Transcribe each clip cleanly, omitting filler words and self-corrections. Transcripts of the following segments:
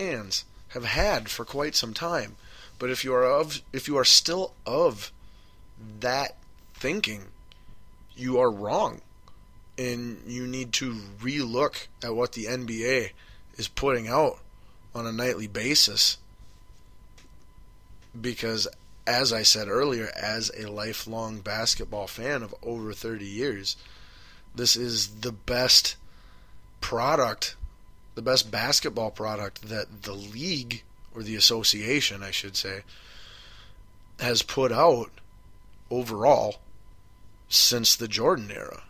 fans have had for quite some time. But if you are still of that thinking, you are wrong, and you need to relook at what the NBA is putting out on a nightly basis. Because, as I said earlier, as a lifelong basketball fan of over 30 years, this is the best product, the best basketball product that the league, or the association, I should say, has put out overall since the Jordan era.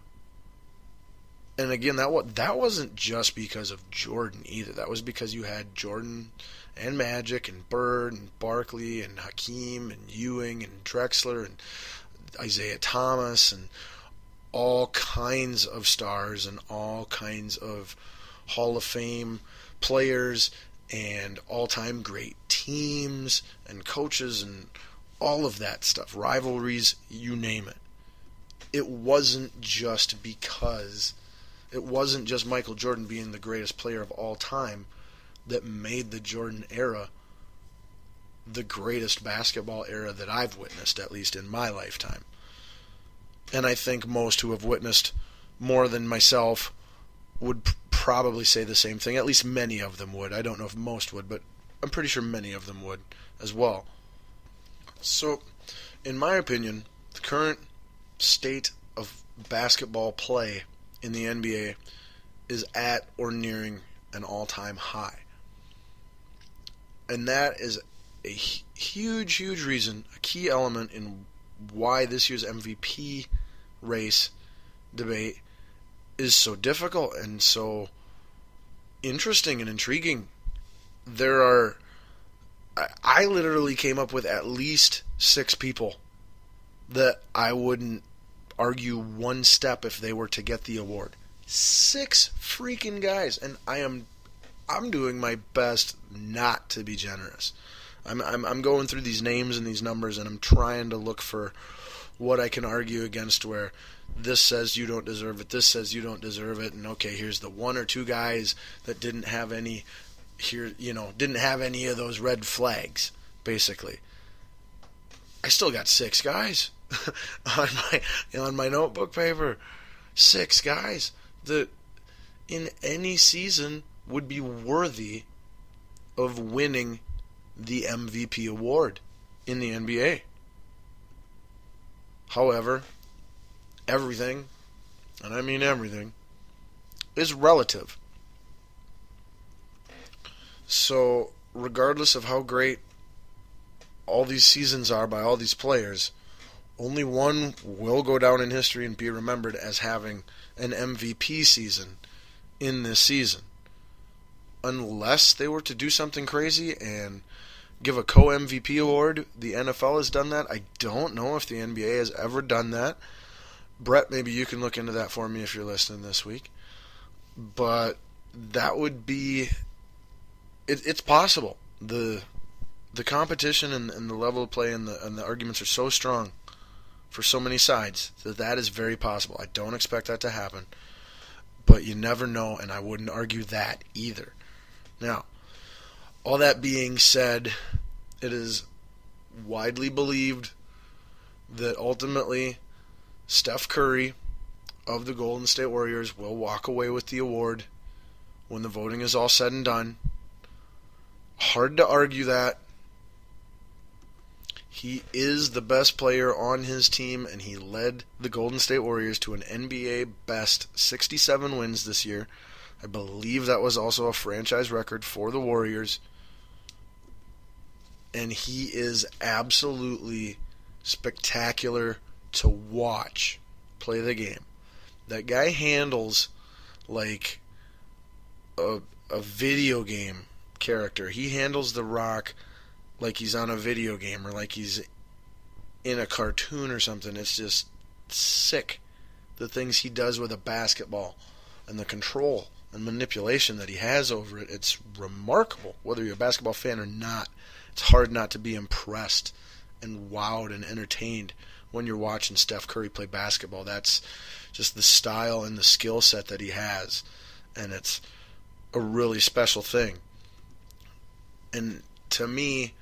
And again, that wasn't just because of Jordan either. That was because you had Jordan and Magic and Bird and Barkley and Hakeem and Ewing and Drexler and Isaiah Thomas and all kinds of stars and all kinds of Hall of Fame players and all-time great teams and coaches and all of that stuff, rivalries, you name it. It wasn't just Michael Jordan being the greatest player of all time that made the Jordan era the greatest basketball era that I've witnessed, at least in my lifetime. And I think most who have witnessed more than myself would probably say the same thing. At least many of them would. I don't know if most would, but I'm pretty sure many of them would as well. So, in my opinion, the current state of basketball play in the NBA is at or nearing an all-time high. And that is a huge, huge reason, a key element in why this year's MVP race debate is so difficult and so interesting and intriguing. I literally came up with at least 6 people that I wouldn't argue one step if they were to get the award. 6 freaking guys, and I'm doing my best not to be generous. I'm going through these names and these numbers, and I'm trying to look for what I can argue against where this says you don't deserve it, this says you don't deserve it, and okay, here's the 1 or 2 guys that didn't have any of those red flags, basically. I still got 6 guys on my notebook paper. 6 guys that in any season would be worthy of winning the MVP award in the NBA. However, everything, and I mean everything, is relative. So, regardless of how great all these seasons are by all these players, only one will go down in history and be remembered as having an MVP season in this season. Unless they were to do something crazy and give a co-MVP award. The NFL has done that. I don't know if the NBA has ever done that. Brett, maybe you can look into that for me if you're listening this week. But that would be... It's possible. The competition and the level of play and the arguments are so strong for so many sides that is very possible. I don't expect that to happen. But you never know, and I wouldn't argue that either. Now, all that being said, it is widely believed that ultimately Steph Curry of the Golden State Warriors will walk away with the award when the voting is all said and done. Hard to argue that. He is the best player on his team, and he led the Golden State Warriors to an NBA best 67 wins this year. I believe that was also a franchise record for the Warriors. And he is absolutely spectacular to watch play the game. That guy handles like a video game character. He handles the rock like he's on a video game or like he's in a cartoon or something. It's just sick, the things he does with a basketball and the control and manipulation that he has over it. It's remarkable. Whether you're a basketball fan or not, it's hard not to be impressed and wowed and entertained when you're watching Steph Curry play basketball. That's just the style and the skill set that he has, and it's a really special thing. And to me,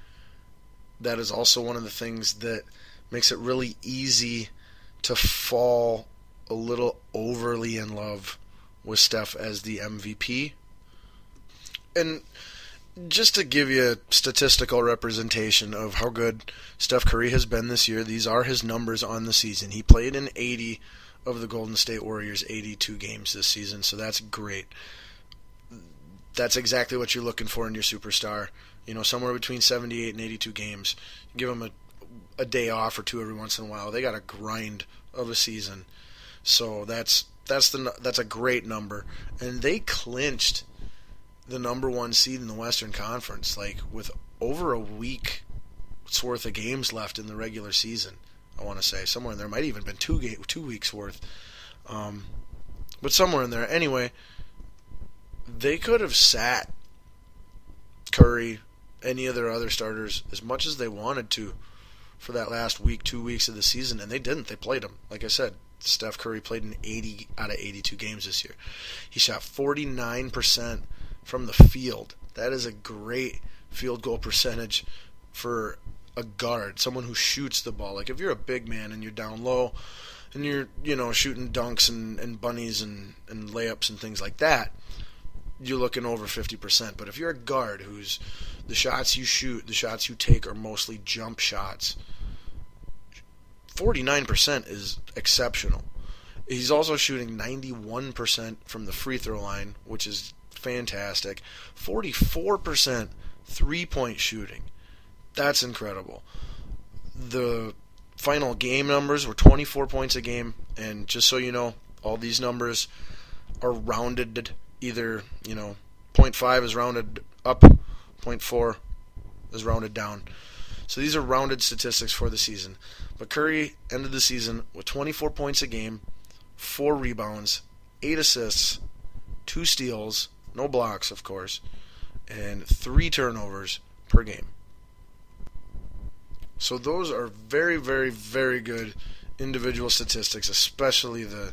that is also one of the things that makes it really easy to fall a little overly in love with Steph as the MVP. And just to give you a statistical representation of how good Steph Curry has been this year, these are his numbers on the season. He played in 80 of the Golden State Warriors' 82 games this season, so that's great. That's exactly what you're looking for in your superstar. Somewhere between 78 and 82 games. Give them a day off or two every once in a while. They got a grind of a season, so that's a great number. And they clinched the number one seed in the Western Conference, with over a week's worth of games left in the regular season. I want to say somewhere in there might even been 2 weeks worth, but somewhere in there. Anyway, they could have sat Curry, any of their other starters, as much as they wanted to for that last week, 2 weeks of the season, and they didn't. They played them. Like I said, Steph Curry played in 80 out of 82 games this year. He shot 49% from the field. That is a great field goal percentage for a guard, someone who shoots the ball. Like if you're a big man and you're down low and you're, shooting dunks and bunnies and layups and things like that, you're looking over 50%. But if you're a guard who's the shots you shoot, the shots you take are mostly jump shots, 49% is exceptional. He's also shooting 91% from the free throw line, which is fantastic. 44% three-point shooting. That's incredible. The final game numbers were 24 points a game, and just so you know, all these numbers are rounded. Either, 0.5 is rounded up, 0.4 is rounded down. So these are rounded statistics for the season. But Curry ended the season with 24 points a game, 4 rebounds, 8 assists, 2 steals, no blocks, of course, and 3 turnovers per game. So those are very, very, very good individual statistics, especially the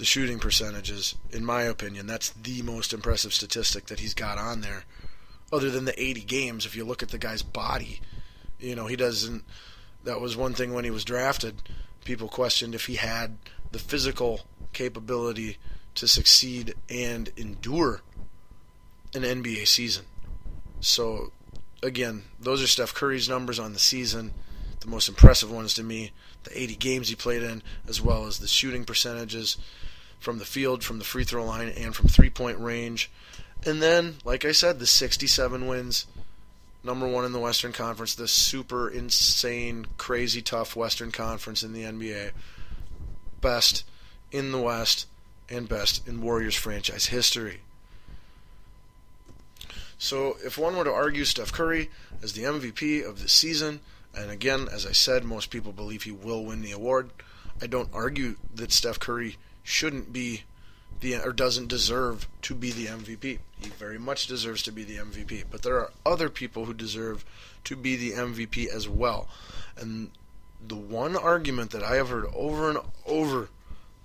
shooting percentages. In my opinion, that's the most impressive statistic that he's got on there. Other than the 80 games, if you look at the guy's body, he doesn't. That was one thing when he was drafted. People questioned if he had the physical capability to succeed and endure an NBA season. So, again, those are Steph Curry's numbers on the season. The most impressive ones to me, the 80 games he played in, as well as the shooting percentages from the field, from the free throw line, and from three-point range. And then, like I said, the 67 wins, number one in the Western Conference, the super insane, crazy tough Western Conference in the NBA. Best in the West and best in Warriors franchise history. So if one were to argue Steph Curry as the MVP of the season, and again, as I said, most people believe he will win the award, I don't argue that Steph Curry shouldn't be or doesn't deserve to be the MVP. He very much deserves to be the MVP. But there are other people who deserve to be the MVP as well. And the one argument that I have heard over and over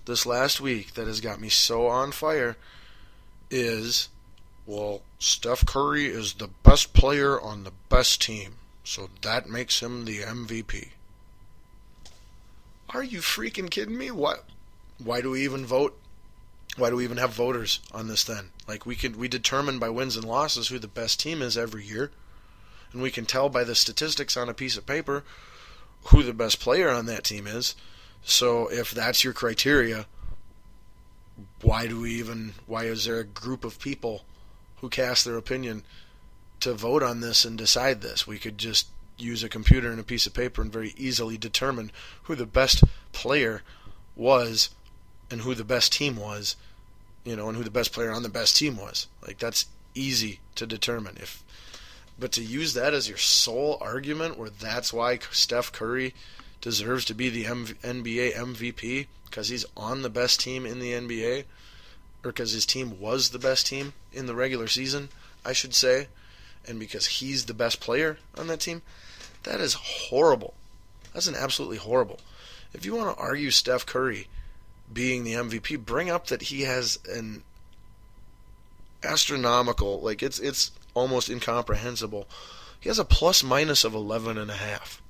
this last week that has got me so on fire is, well, Steph Curry is the best player on the best team, so that makes him the MVP. Are you freaking kidding me? What? Why do we even vote? Why do we even have voters on this then? We determine by wins and losses who the best team is every year, and we can tell by the statistics on a piece of paper who the best player on that team is. So if that's your criteria, why is there a group of people who cast their opinion to vote on this and decide this? We could just use a computer and a piece of paper and very easily determine who the best player was and who the best team was, and who the best player on the best team was. That's easy to determine. But to use that as your sole argument, where that's why Steph Curry deserves to be the NBA MVP because he's on the best team in the NBA, or because his team was the best team in the regular season, I should say, and because he's the best player on that team, that is horrible. That's an absolutely horrible. If you want to argue Steph Curry being the MVP, bring up that he has an astronomical, it's almost incomprehensible. He has a plus minus of 11.5.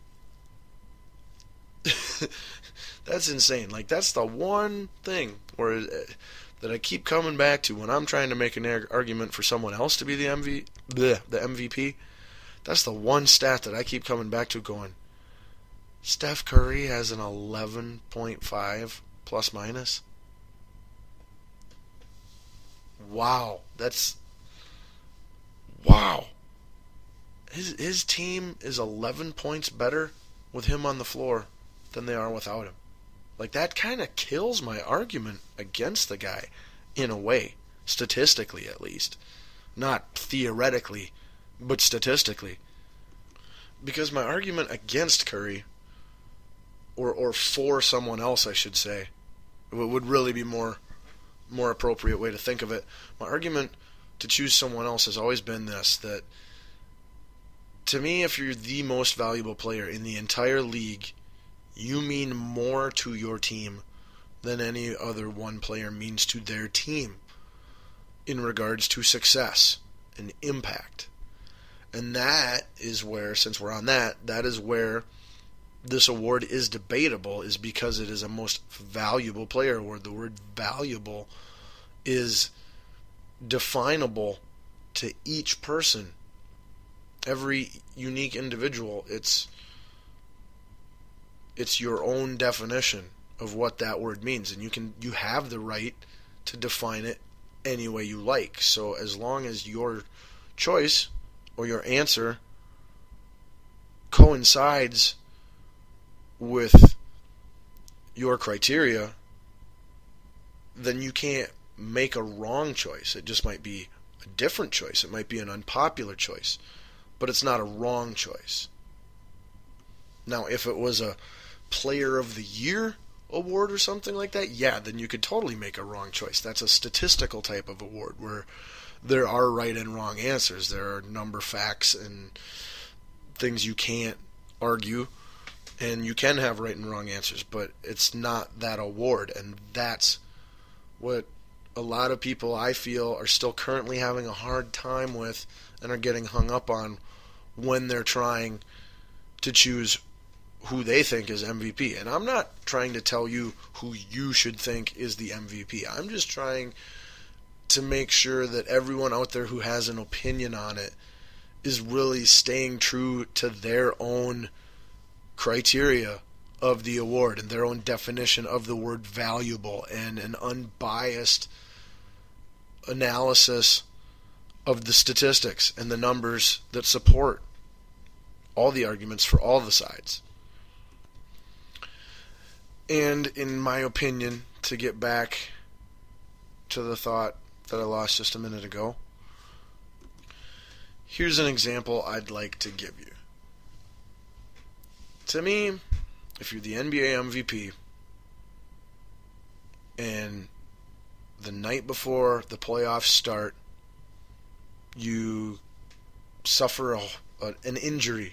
That's insane. Like, that's the one thing where that I keep coming back to when I'm trying to make an argument for someone else to be the MVP. That's the one stat that I keep coming back to going, Steph Curry has an 11.5 plus minus. Wow. Wow. His team is 11 points better with him on the floor than they are without him. Like, that kind of kills my argument against the guy, in a way, statistically at least. Not theoretically, but statistically. Because my argument against Curry, or for someone else, I should say, would really be more appropriate way to think of it. My argument to choose someone else has always been this, that to me, if you're the most valuable player in the entire league, you mean more to your team than any other one player means to their team in regards to success and impact. And that is where, since we're on that is where this award is debatable, is because it is a most valuable player award. The word valuable is definable to each person, every unique individual. It's your own definition of what that word means, and you have the right to define it any way you like. So as long as your choice or your answer coincides with your criteria, then you can't make a wrong choice. It just might be a different choice. It might be an unpopular choice, but it's not a wrong choice. Now, if it was a Player of the Year award or something like that, yeah, then you could totally make a wrong choice. That's a statistical type of award where there are right and wrong answers. There are number facts and things you can't argue, and you can have right and wrong answers, but it's not that award. And that's what a lot of people, I feel, are still currently having a hard time with and are getting hung up on when they're trying to choose who they think is MVP. And I'm not trying to tell you who you should think is the MVP. I'm just trying to make sure that everyone out there who has an opinion on it is really staying true to their own criteria of the award and their own definition of the word valuable, and an unbiased analysis of the statistics and the numbers that support all the arguments for all the sides. And in my opinion, to get back to the thought that I lost just a minute ago, here's an example I'd like to give you. To me, if you're the NBA MVP and the night before the playoffs start, you suffer an injury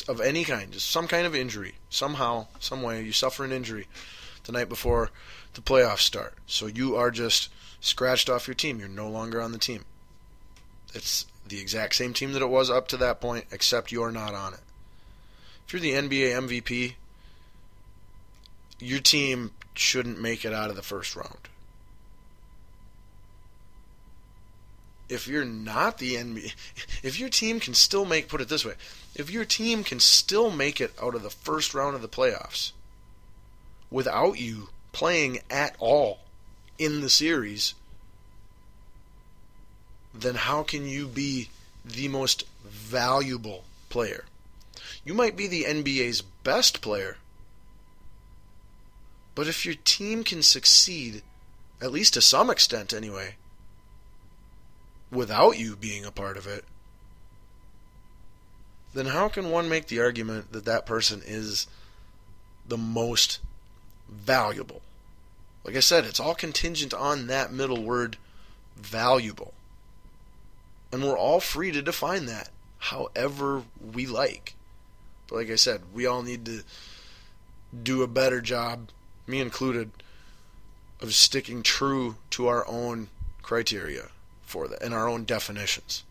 of any kind, just some kind of injury, somehow, some way, you suffer an injury the night before the playoffs start. So you are just scratched off your team. You're no longer on the team. It's the exact same team that it was up to that point, except you're not on it. If you're the NBA MVP, your team shouldn't make it out of the first round. If you're not the NBA, if your team can still put it this way, if your team can still make it out of the first round of the playoffs without you playing at all in the series, then how can you be the most valuable player? You might be the NBA's best player, but if your team can succeed, at least to some extent anyway, without you being a part of it, then how can one make the argument that that person is the most valuable? Like I said, it's all contingent on that middle word, valuable. And we're all free to define that however we like. But like I said, we all need to do a better job, me included, of sticking true to our own criteria for that and our own definitions.